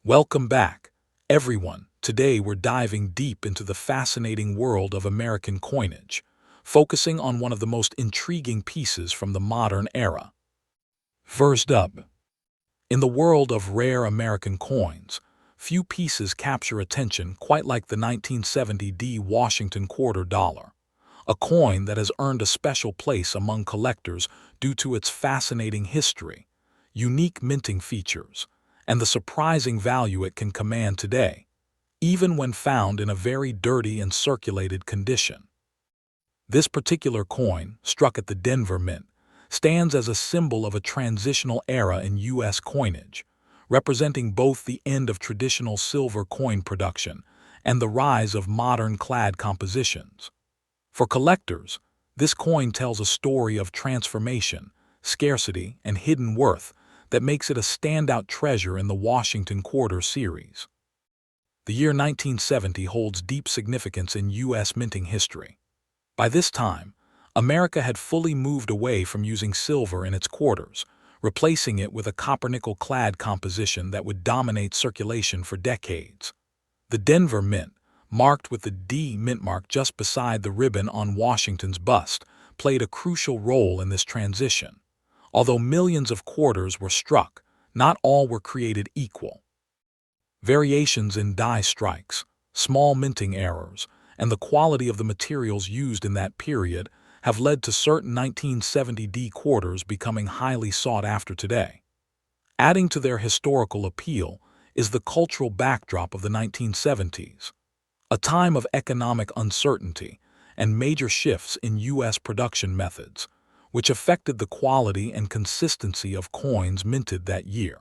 Welcome back, everyone. Today we're diving deep into the fascinating world of American coinage, focusing on one of the most intriguing pieces from the modern era. First up, in the world of rare American coins, few pieces capture attention quite like the 1970 D Washington quarter dollar, a coin that has earned a special place among collectors due to its fascinating history, unique minting features, and the surprising value it can command today, even when found in a very dirty and circulated condition. This particular coin, struck at the Denver Mint, stands as a symbol of a transitional era in U.S. coinage, representing both the end of traditional silver coin production and the rise of modern clad compositions. For collectors, this coin tells a story of transformation, scarcity, and hidden worth that makes it a standout treasure in the Washington Quarter series. The year 1970 holds deep significance in U.S. minting history. By this time, America had fully moved away from using silver in its quarters, replacing it with a copper-nickel clad composition that would dominate circulation for decades. The Denver Mint, marked with the D mint mark just beside the ribbon on Washington's bust, played a crucial role in this transition. Although millions of quarters were struck, not all were created equal. Variations in die strikes, small minting errors, and the quality of the materials used in that period have led to certain 1970 D quarters becoming highly sought after today. Adding to their historical appeal is the cultural backdrop of the 1970s, a time of economic uncertainty and major shifts in U.S. production methods, which affected the quality and consistency of coins minted that year.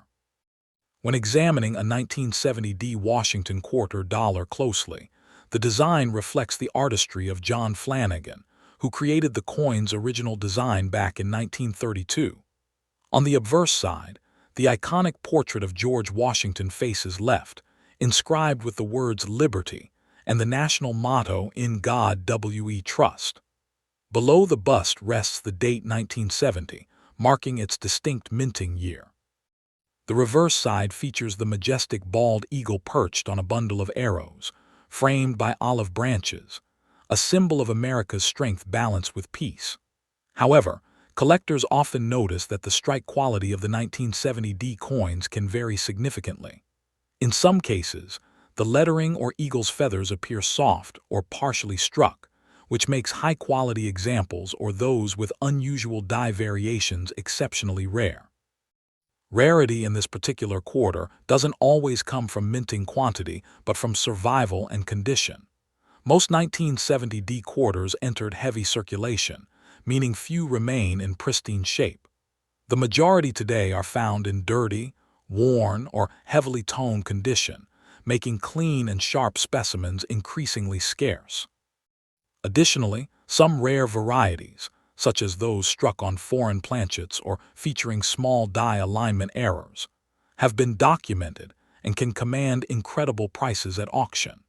When examining a 1970 D Washington quarter dollar closely, the design reflects the artistry of John Flanagan, who created the coin's original design back in 1932. On the obverse side, the iconic portrait of George Washington faces left, inscribed with the words Liberty and the national motto In God We Trust. Below the bust rests the date 1970, marking its distinct minting year. The reverse side features the majestic bald eagle perched on a bundle of arrows, framed by olive branches, a symbol of America's strength balanced with peace. However, collectors often notice that the strike quality of the 1970 D coins can vary significantly. In some cases, the lettering or eagle's feathers appear soft or partially struck, which makes high-quality examples or those with unusual die variations exceptionally rare. Rarity in this particular quarter doesn't always come from minting quantity, but from survival and condition. Most 1970 D quarters entered heavy circulation, meaning few remain in pristine shape. The majority today are found in dirty, worn, or heavily toned condition, making clean and sharp specimens increasingly scarce. Additionally, some rare varieties, such as those struck on foreign planchets or featuring small die alignment errors, have been documented and can command incredible prices at auction.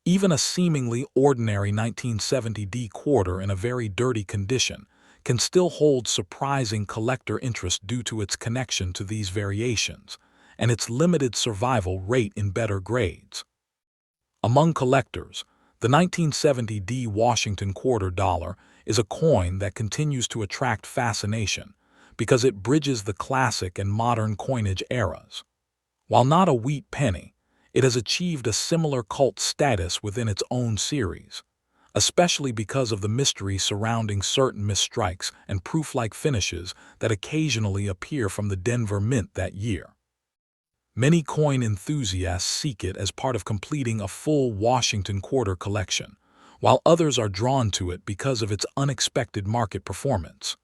Even a seemingly ordinary 1970 D quarter in a very dirty condition can still hold surprising collector interest due to its connection to these variations and its limited survival rate in better grades. Among collectors, the 1970 D Washington quarter dollar is a coin that continues to attract fascination because it bridges the classic and modern coinage eras. While not a wheat penny, it has achieved a similar cult status within its own series, especially because of the mystery surrounding certain misstrikes and proof-like finishes that occasionally appear from the Denver Mint that year. Many coin enthusiasts seek it as part of completing a full Washington quarter collection, while others are drawn to it because of its unexpected market performance.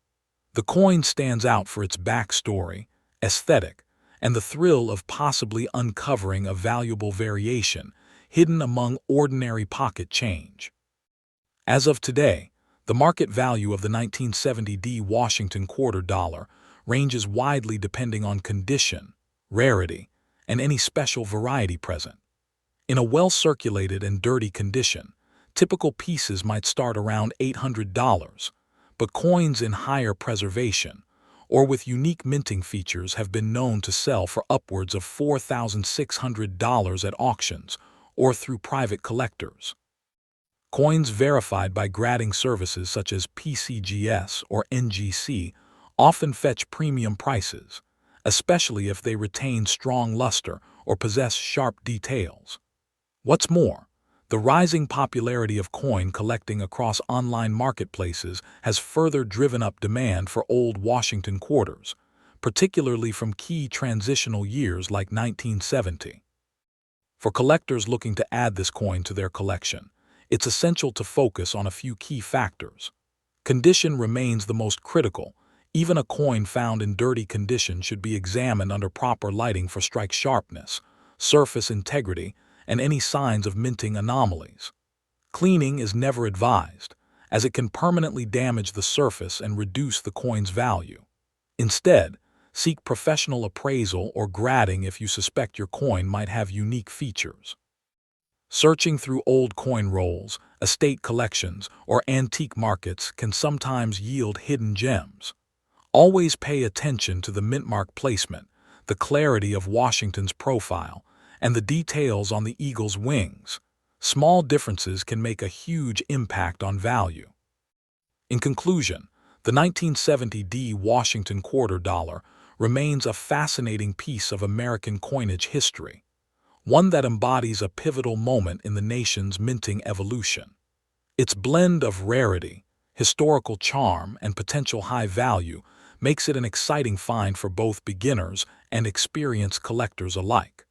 The coin stands out for its backstory, aesthetic, and the thrill of possibly uncovering a valuable variation hidden among ordinary pocket change. As of today, the market value of the 1970 D Washington quarter dollar ranges widely depending on condition, rarity, and any special variety present. In a well-circulated and dirty condition, typical pieces might start around $800, but coins in higher preservation, or with unique minting features have been known to sell for upwards of $4,600 at auctions or through private collectors. Coins verified by grading services such as PCGS or NGC often fetch premium prices, especially if they retain strong luster or possess sharp details. What's more, the rising popularity of coin collecting across online marketplaces has further driven up demand for old Washington quarters, particularly from key transitional years like 1970. For collectors looking to add this coin to their collection, it's essential to focus on a few key factors. Condition remains the most critical. Even a coin found in dirty condition should be examined under proper lighting for strike sharpness, surface integrity, and any signs of minting anomalies. Cleaning is never advised, as it can permanently damage the surface and reduce the coin's value. Instead, seek professional appraisal or grading if you suspect your coin might have unique features. Searching through old coin rolls, estate collections, or antique markets can sometimes yield hidden gems. Always pay attention to the mintmark placement, the clarity of Washington's profile, and the details on the eagle's wings. Small differences can make a huge impact on value. In conclusion, the 1970 Washington quarter dollar remains a fascinating piece of American coinage history, one that embodies a pivotal moment in the nation's minting evolution. Its blend of rarity, historical charm, and potential high value makes it an exciting find for both beginners and experienced collectors alike.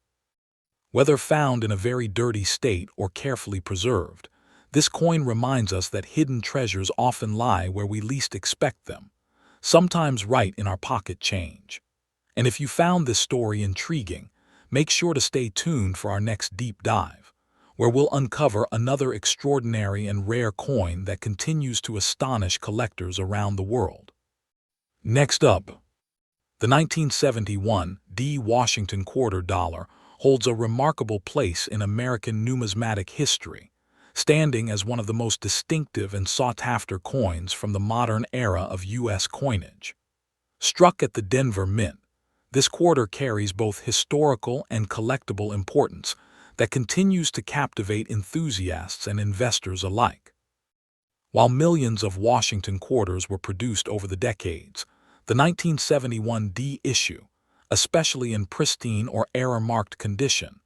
Whether found in a very dirty state or carefully preserved, this coin reminds us that hidden treasures often lie where we least expect them, sometimes right in our pocket change. And if you found this story intriguing, make sure to stay tuned for our next deep dive, where we'll uncover another extraordinary and rare coin that continues to astonish collectors around the world. Next up, the 1971 Washington quarter dollar holds a remarkable place in American numismatic history, standing as one of the most distinctive and sought-after coins from the modern era of U.S. coinage. Struck at the Denver Mint, this quarter carries both historical and collectible importance that continues to captivate enthusiasts and investors alike. While millions of Washington quarters were produced over the decades, the 1971 issue, especially in pristine or error-marked condition,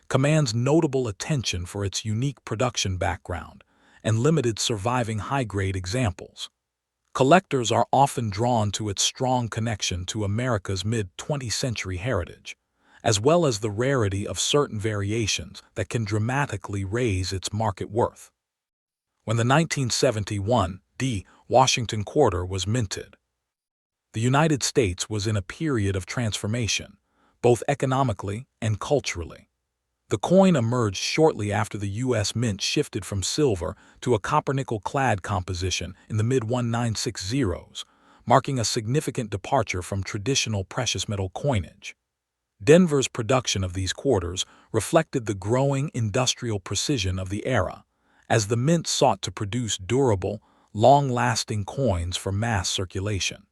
commands notable attention for its unique production background and limited surviving high-grade examples. Collectors are often drawn to its strong connection to America's mid-20th century heritage, as well as the rarity of certain variations that can dramatically raise its market worth. When the 1971 Washington quarter was minted, the United States was in a period of transformation, both economically and culturally. The coin emerged shortly after the U.S. Mint shifted from silver to a copper-nickel-clad composition in the mid-1960s, marking a significant departure from traditional precious metal coinage. Denver's production of these quarters reflected the growing industrial precision of the era, as the Mint sought to produce durable, long-lasting coins for mass circulation.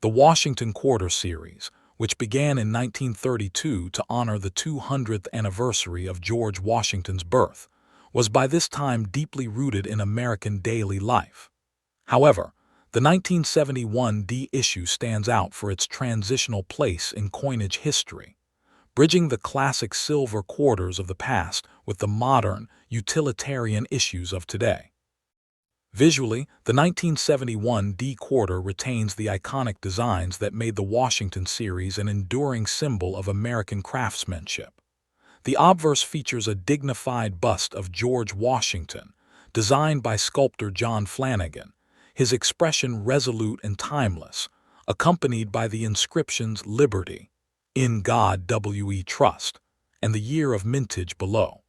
The Washington Quarter series, which began in 1932 to honor the 200th anniversary of George Washington's birth, was by this time deeply rooted in American daily life. However, the 1971 issue stands out for its transitional place in coinage history, bridging the classic silver quarters of the past with the modern, utilitarian issues of today. Visually, the 1971 quarter retains the iconic designs that made the Washington series an enduring symbol of American craftsmanship. The obverse features a dignified bust of George Washington, designed by sculptor John Flanagan, his expression resolute and timeless, accompanied by the inscriptions Liberty, In God We Trust, and the year of mintage below.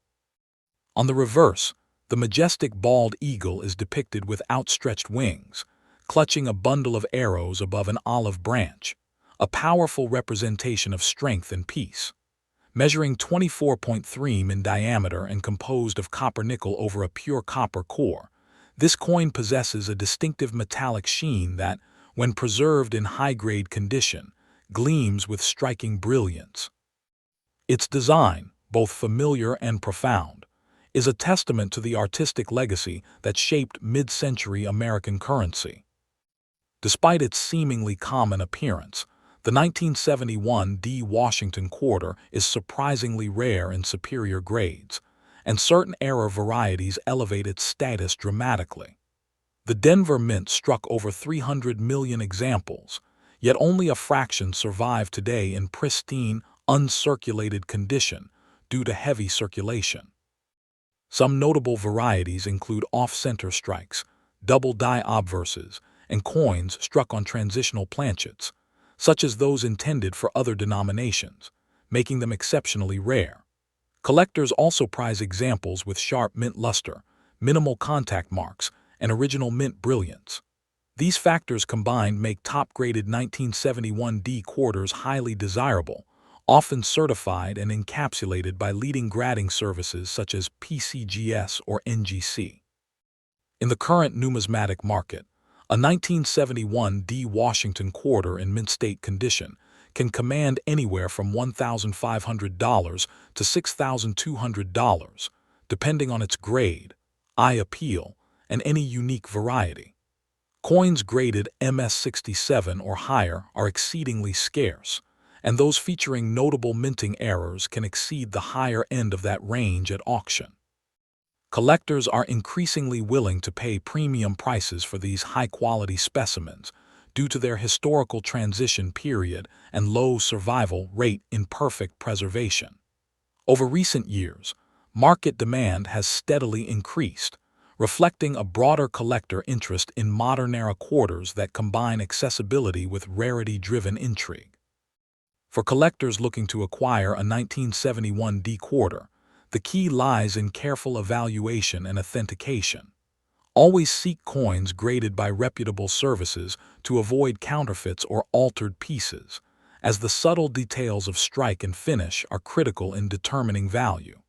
On the reverse, the majestic bald eagle is depicted with outstretched wings, clutching a bundle of arrows above an olive branch, a powerful representation of strength and peace. Measuring 24.3 in diameter and composed of copper-nickel over a pure copper core, this coin possesses a distinctive metallic sheen that, when preserved in high-grade condition, gleams with striking brilliance. Its design, both familiar and profound, is a testament to the artistic legacy that shaped mid-century American currency. Despite its seemingly common appearance, the 1971 D Washington quarter is surprisingly rare in superior grades, and certain era varieties elevate its status dramatically. The Denver Mint struck over 300 million examples, yet only a fraction survive today in pristine, uncirculated condition due to heavy circulation. Some notable varieties include off-center strikes, double-die obverses, and coins struck on transitional planchets, such as those intended for other denominations, making them exceptionally rare. Collectors also prize examples with sharp mint luster, minimal contact marks, and original mint brilliance. These factors combined make top-graded 1971 D quarters highly desirable, often certified and encapsulated by leading grading services such as PCGS or NGC. In the current numismatic market, a 1971 D Washington quarter in mint state condition can command anywhere from $1,500 to $6,200, depending on its grade, eye appeal, and any unique variety. Coins graded MS-67 or higher are exceedingly scarce, and those featuring notable minting errors can exceed the higher end of that range at auction. Collectors are increasingly willing to pay premium prices for these high-quality specimens due to their historical transition period and low survival rate in perfect preservation. Over recent years, market demand has steadily increased, reflecting a broader collector interest in modern-era quarters that combine accessibility with rarity-driven intrigue. For collectors looking to acquire a 1971 D quarter, the key lies in careful evaluation and authentication. Always seek coins graded by reputable services to avoid counterfeits or altered pieces, as the subtle details of strike and finish are critical in determining value.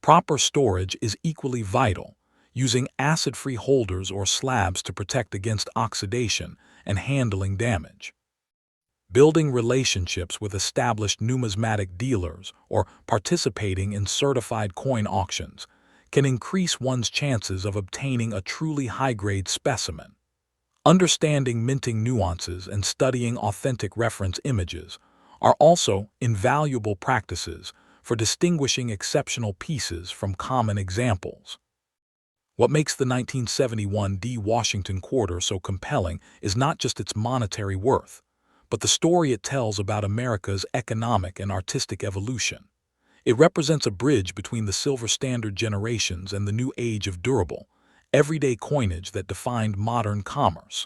Proper storage is equally vital, using acid-free holders or slabs to protect against oxidation and handling damage. Building relationships with established numismatic dealers or participating in certified coin auctions can increase one's chances of obtaining a truly high-grade specimen. Understanding minting nuances and studying authentic reference images are also invaluable practices for distinguishing exceptional pieces from common examples. What makes the 1971 D Washington quarter so compelling is not just its monetary worth, but the story it tells about America's economic and artistic evolution. It represents a bridge between the silver standard generations and the new age of durable, everyday coinage that defined modern commerce.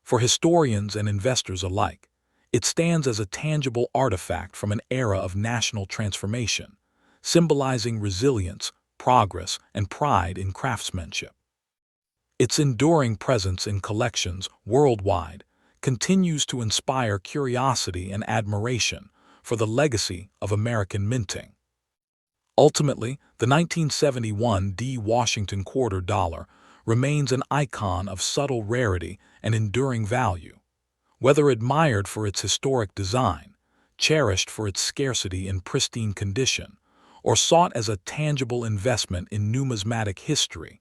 For historians and investors alike, it stands as a tangible artifact from an era of national transformation, symbolizing resilience, progress, and pride in craftsmanship. Its enduring presence in collections worldwide continues to inspire curiosity and admiration for the legacy of American minting. Ultimately, the 1971 D Washington quarter dollar remains an icon of subtle rarity and enduring value. Whether admired for its historic design, cherished for its scarcity in pristine condition, or sought as a tangible investment in numismatic history,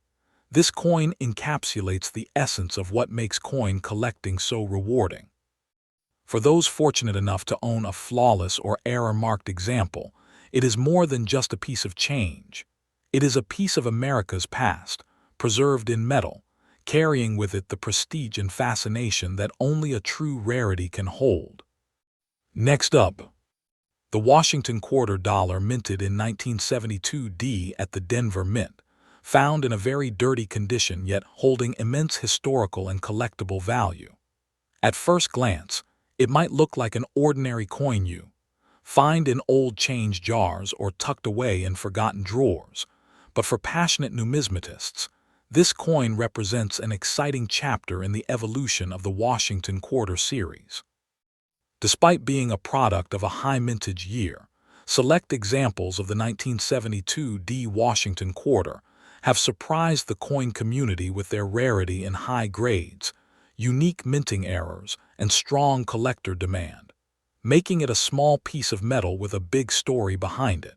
this coin encapsulates the essence of what makes coin collecting so rewarding. For those fortunate enough to own a flawless or error-marked example, it is more than just a piece of change. It is a piece of America's past, preserved in metal, carrying with it the prestige and fascination that only a true rarity can hold. Next up, the Washington quarter dollar minted in 1972 D at the Denver Mint, found in a very dirty condition yet holding immense historical and collectible value. At first glance, it might look like an ordinary coin you find in old change jars or tucked away in forgotten drawers, but for passionate numismatists, this coin represents an exciting chapter in the evolution of the Washington quarter series. Despite being a product of a high mintage year, select examples of the 1972 D Washington quarter have surprised the coin community with their rarity and high grades, unique minting errors, and strong collector demand, making it a small piece of metal with a big story behind it.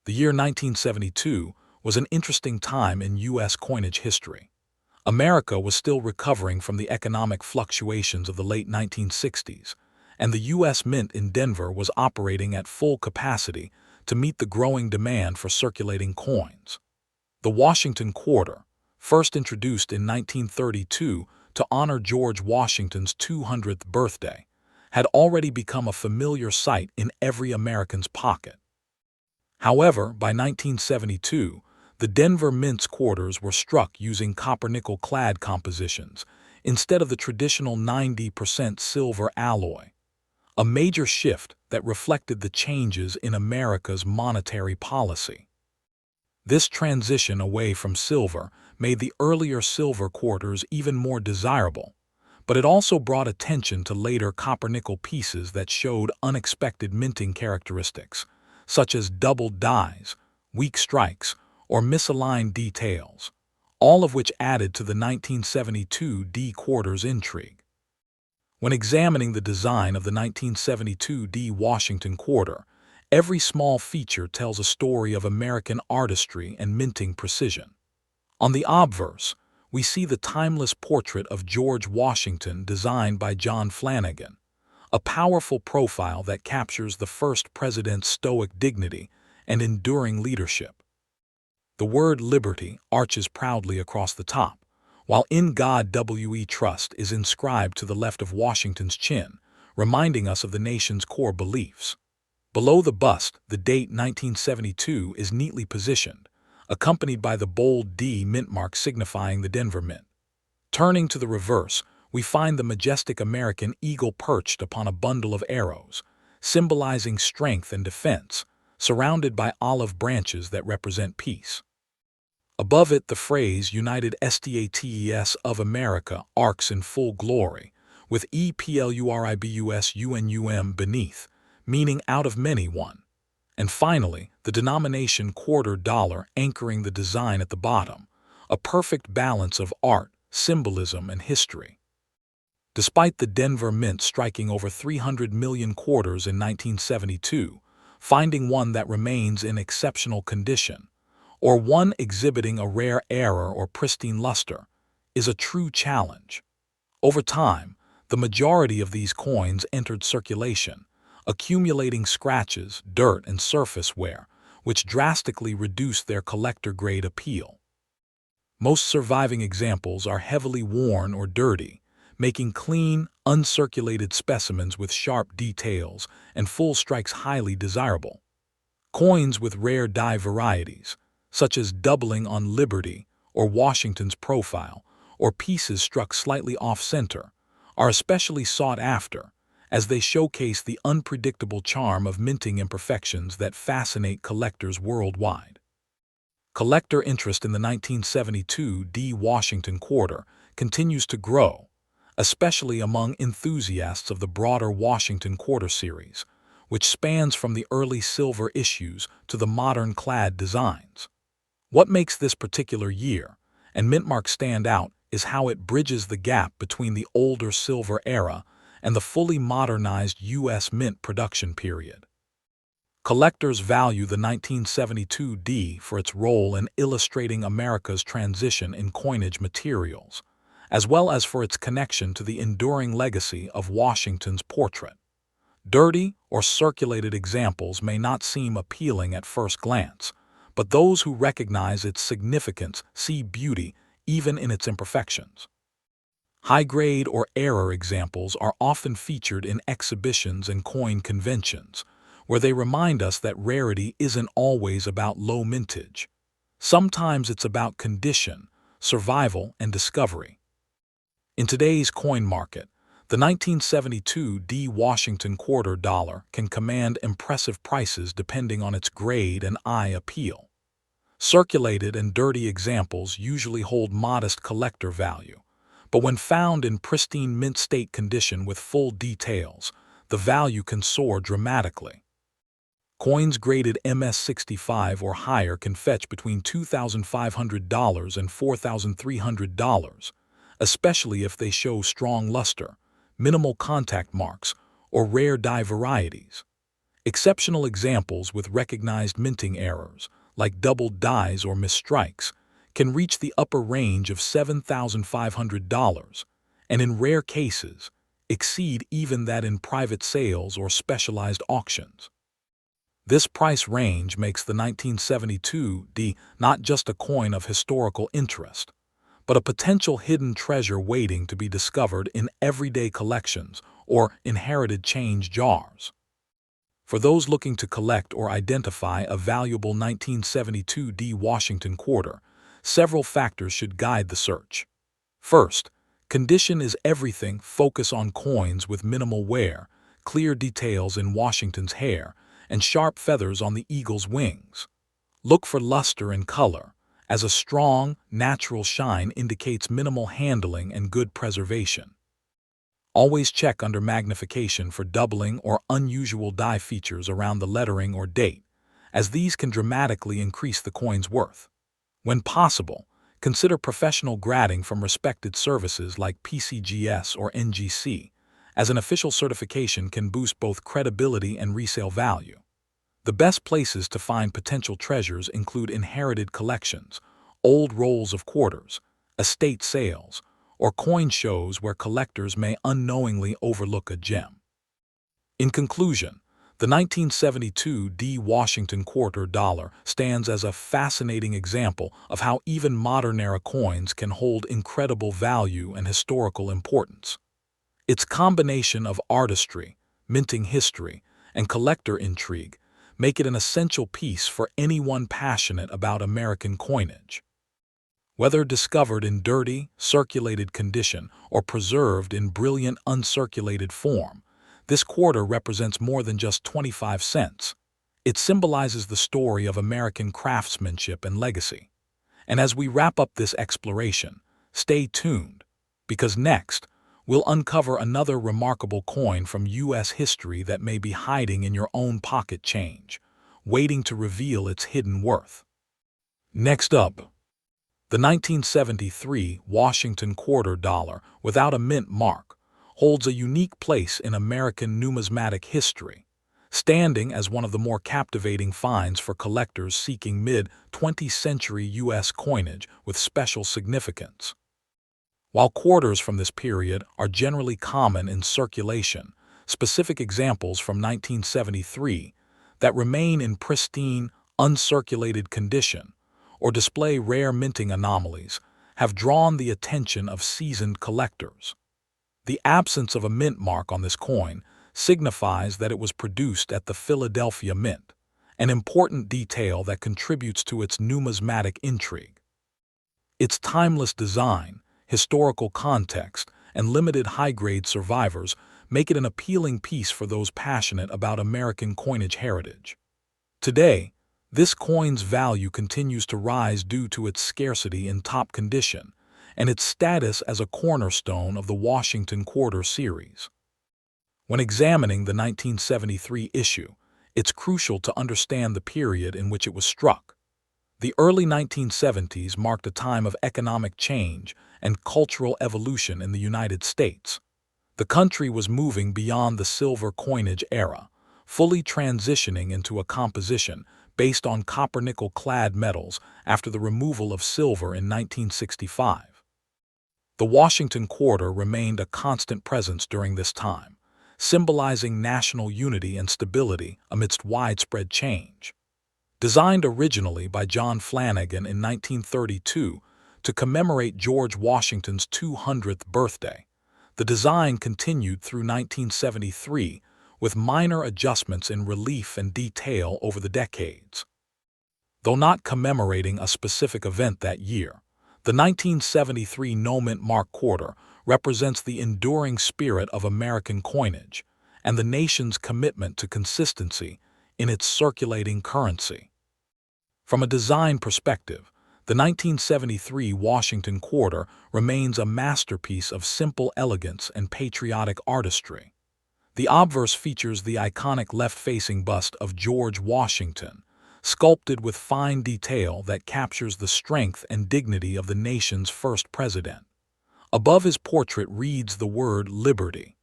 The year 1972 was an interesting time in U.S. coinage history. America was still recovering from the economic fluctuations of the late 1960s, and the U.S. Mint in Denver was operating at full capacity to meet the growing demand for circulating coins. The Washington Quarter, first introduced in 1932 to honor George Washington's 200th birthday, had already become a familiar sight in every American's pocket. However, by 1972, the Denver Mint's quarters were struck using copper-nickel clad compositions instead of the traditional 90% silver alloy, a major shift that reflected the changes in America's monetary policy. This transition away from silver made the earlier silver quarters even more desirable, but it also brought attention to later copper-nickel pieces that showed unexpected minting characteristics, such as doubled dies, weak strikes, or misaligned details, all of which added to the 1972 D quarter's intrigue. When examining the design of the 1972 D Washington Quarter, every small feature tells a story of American artistry and minting precision. On the obverse, we see the timeless portrait of George Washington designed by John Flanagan, a powerful profile that captures the first president's stoic dignity and enduring leadership. The word liberty arches proudly across the top, while "In God We Trust" is inscribed to the left of Washington's chin, reminding us of the nation's core beliefs. Below the bust, the date 1972 is neatly positioned, accompanied by the bold D mint mark signifying the Denver Mint. Turning to the reverse, we find the majestic American eagle perched upon a bundle of arrows, symbolizing strength and defense, surrounded by olive branches that represent peace. Above it, the phrase United States of America arcs in full glory, with EPLURIBUSUNUM beneath, meaning out of many one. And finally, the denomination quarter dollar anchoring the design at the bottom, a perfect balance of art, symbolism, and history. Despite the Denver Mint striking over 300 million quarters in 1972, finding one that remains in exceptional condition, or one exhibiting a rare error or pristine luster, is a true challenge. Over time, the majority of these coins entered circulation, accumulating scratches, dirt, and surface wear, which drastically reduced their collector-grade appeal. Most surviving examples are heavily worn or dirty, making clean, uncirculated specimens with sharp details and full strikes highly desirable. Coins with rare die varieties, such as doubling on Liberty or Washington's profile, or pieces struck slightly off-center, are especially sought after, as they showcase the unpredictable charm of minting imperfections that fascinate collectors worldwide. Collector interest in the 1972 D Washington Quarter continues to grow, especially among enthusiasts of the broader Washington Quarter series, which spans from the early silver issues to the modern clad designs. What makes this particular year and mintmark stand out is how it bridges the gap between the older silver era and the fully modernized U.S. Mint production period. Collectors value the 1972 D for its role in illustrating America's transition in coinage materials, as well as for its connection to the enduring legacy of Washington's portrait. Dirty or circulated examples may not seem appealing at first glance, but those who recognize its significance see beauty even in its imperfections. High-grade or error examples are often featured in exhibitions and coin conventions, where they remind us that rarity isn't always about low mintage. Sometimes it's about condition, survival, and discovery. In today's coin market, the 1972 D Washington Quarter dollar can command impressive prices depending on its grade and eye appeal. Circulated and dirty examples usually hold modest collector value, but when found in pristine mint state condition with full details, the value can soar dramatically. Coins graded MS-65 or higher can fetch between $2,500 and $4,300, especially if they show strong luster, minimal contact marks, or rare die varieties. Exceptional examples with recognized minting errors, like doubled dies or misstrikes, can reach the upper range of $7,500, and in rare cases, exceed even that in private sales or specialized auctions. This price range makes the 1972 D not just a coin of historical interest, but a potential hidden treasure waiting to be discovered in everyday collections or inherited change jars. For those looking to collect or identify a valuable 1972 D Washington quarter, several factors should guide the search. First, condition is everything. Focus on coins with minimal wear, clear details in Washington's hair, and sharp feathers on the eagle's wings. Look for luster and color, as a strong, natural shine indicates minimal handling and good preservation. Always check under magnification for doubling or unusual die features around the lettering or date, as these can dramatically increase the coin's worth. When possible, consider professional grading from respected services like PCGS or NGC, as an official certification can boost both credibility and resale value. The best places to find potential treasures include inherited collections, old rolls of quarters, estate sales, or coin shows where collectors may unknowingly overlook a gem. In conclusion, the 1972 D Washington quarter dollar stands as a fascinating example of how even modern-era coins can hold incredible value and historical importance. Its combination of artistry, minting history, and collector intrigue make it an essential piece for anyone passionate about American coinage. Whether discovered in dirty, circulated condition or preserved in brilliant, uncirculated form, this quarter represents more than just 25 cents. It symbolizes the story of American craftsmanship and legacy. And as we wrap up this exploration, stay tuned, because next, we'll uncover another remarkable coin from U.S. history that may be hiding in your own pocket change, waiting to reveal its hidden worth. Next up, the 1973 Washington quarter dollar without a mint mark holds a unique place in American numismatic history, standing as one of the more captivating finds for collectors seeking mid-20th century U.S. coinage with special significance. While quarters from this period are generally common in circulation, specific examples from 1973 that remain in pristine, uncirculated condition or display rare minting anomalies have drawn the attention of seasoned collectors. The absence of a mint mark on this coin signifies that it was produced at the Philadelphia Mint, an important detail that contributes to its numismatic intrigue. Its timeless design, historical context, and limited high-grade survivors make it an appealing piece for those passionate about American coinage heritage. Today, this coin's value continues to rise due to its scarcity in top condition and its status as a cornerstone of the Washington Quarter series. When examining the 1973 issue, it's crucial to understand the period in which it was struck. The early 1970s marked a time of economic change and cultural evolution in the United States. The country was moving beyond the silver coinage era, fully transitioning into a composition based on copper-nickel-clad metals after the removal of silver in 1965. The Washington Quarter remained a constant presence during this time, symbolizing national unity and stability amidst widespread change. Designed originally by John Flanagan in 1932 to commemorate George Washington's 200th birthday, the design continued through 1973 with minor adjustments in relief and detail over the decades. Though not commemorating a specific event that year, the 1973 no-mint mark quarter represents the enduring spirit of American coinage and the nation's commitment to consistency in its circulating currency. From a design perspective, the 1973 Washington Quarter remains a masterpiece of simple elegance and patriotic artistry. The obverse features the iconic left-facing bust of George Washington, sculpted with fine detail that captures the strength and dignity of the nation's first president. Above his portrait reads the word Liberty,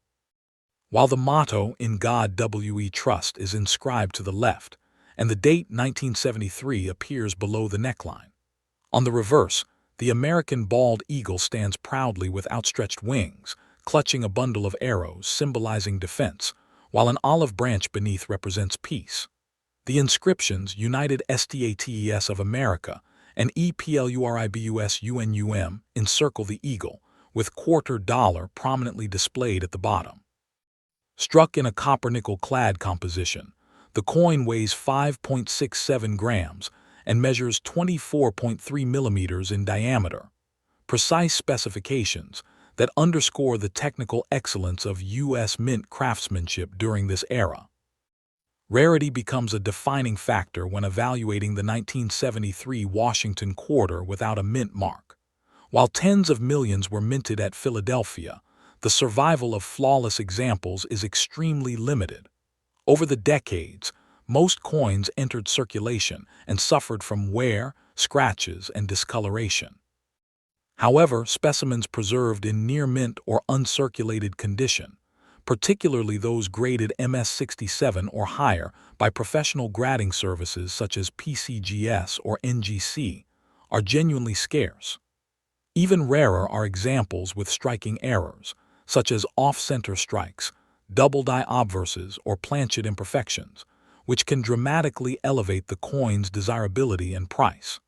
while the motto "In God We Trust" is inscribed to the left, and the date 1973 appears below the neckline. On the reverse, the American bald eagle stands proudly with outstretched wings, clutching a bundle of arrows symbolizing defense, while an olive branch beneath represents peace. The inscriptions United States of America and EPLURIBUS UNUM encircle the eagle, with quarter dollar prominently displayed at the bottom. Struck in a copper-nickel clad composition, the coin weighs 5.67 grams and measures 24.3 millimeters in diameter, precise specifications that underscore the technical excellence of U.S. mint craftsmanship during this era. Rarity becomes a defining factor when evaluating the 1973 Washington quarter without a mint mark. While tens of millions were minted at Philadelphia, the survival of flawless examples is extremely limited. Over the decades, most coins entered circulation and suffered from wear, scratches, and discoloration. However, specimens preserved in near-mint or uncirculated condition, particularly those graded MS67 or higher by professional grading services such as PCGS or NGC, are genuinely scarce. Even rarer are examples with striking errors, such as off-center strikes, double-die obverses, or planchet imperfections, which can dramatically elevate the coin's desirability and price.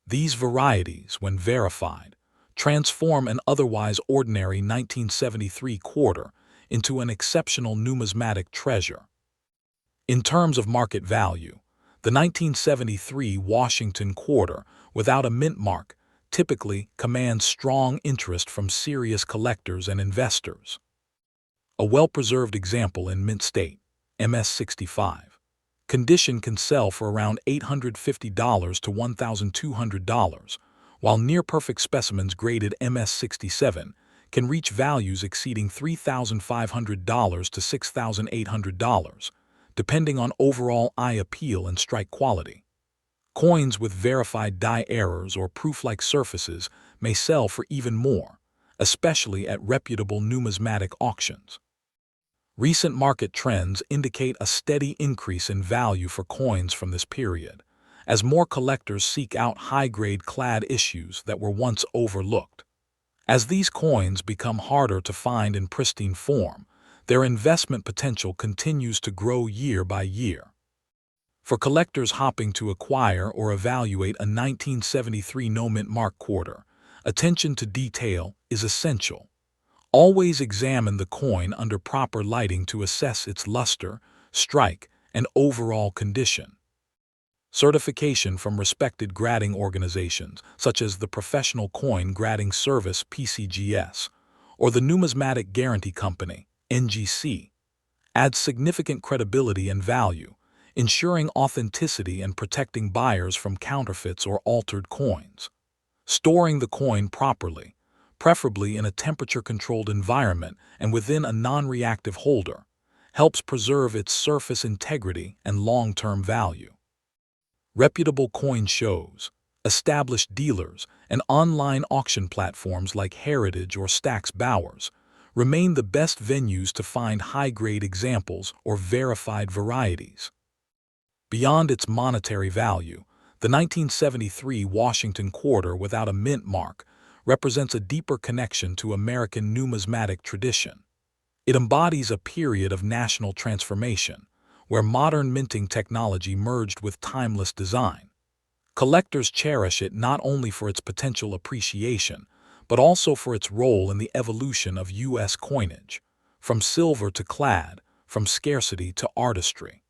These varieties, when verified, transform an otherwise ordinary 1973 quarter into an exceptional numismatic treasure. In terms of market value, the 1973 Washington quarter, without a mint mark, typically commands strong interest from serious collectors and investors. A well-preserved example in mint state, MS65, condition can sell for around $850 to $1,200, while near-perfect specimens graded MS67 can reach values exceeding $3,500 to $6,800, depending on overall eye appeal and strike quality. Coins with verified die errors or proof-like surfaces may sell for even more, especially at reputable numismatic auctions. Recent market trends indicate a steady increase in value for coins from this period, as more collectors seek out high-grade clad issues that were once overlooked. As these coins become harder to find in pristine form, their investment potential continues to grow year by year. For collectors hoping to acquire or evaluate a 1973 no-mint mark quarter, attention to detail is essential. Always examine the coin under proper lighting to assess its luster, strike, and overall condition. Certification from respected grading organizations, such as the Professional Coin Grading Service (PCGS) or the Numismatic Guarantee Company (NGC), adds significant credibility and value, ensuring authenticity and protecting buyers from counterfeits or altered coins. Storing the coin properly, preferably in a temperature-controlled environment and within a non-reactive holder, helps preserve its surface integrity and long-term value. Reputable coin shows, established dealers, and online auction platforms like Heritage or Stax Bowers remain the best venues to find high-grade examples or verified varieties. Beyond its monetary value, the 1973 Washington quarter without a mint mark represents a deeper connection to American numismatic tradition. It embodies a period of national transformation, where modern minting technology merged with timeless design. Collectors cherish it not only for its potential appreciation, but also for its role in the evolution of U.S. coinage, from silver to clad, from scarcity to artistry.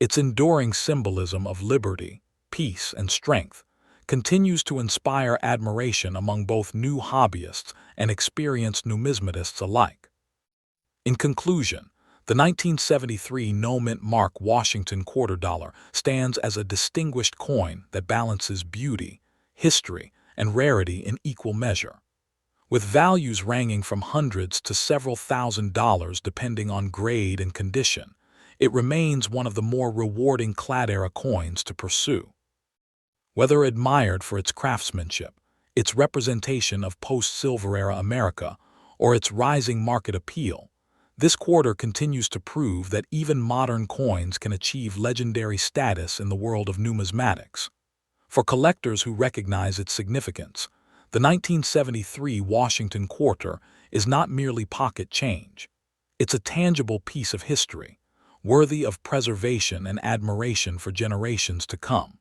Its enduring symbolism of liberty, peace, and strength continues to inspire admiration among both new hobbyists and experienced numismatists alike. In conclusion, the 1973 no-mint mark Washington quarter dollar stands as a distinguished coin that balances beauty, history, and rarity in equal measure. With values ranging from hundreds to several $1,000s depending on grade and condition, it remains one of the more rewarding clad-era coins to pursue. Whether admired for its craftsmanship, its representation of post-Silver Era America, or its rising market appeal, this quarter continues to prove that even modern coins can achieve legendary status in the world of numismatics. For collectors who recognize its significance, the 1973 Washington quarter is not merely pocket change. It's a tangible piece of history, worthy of preservation and admiration for generations to come.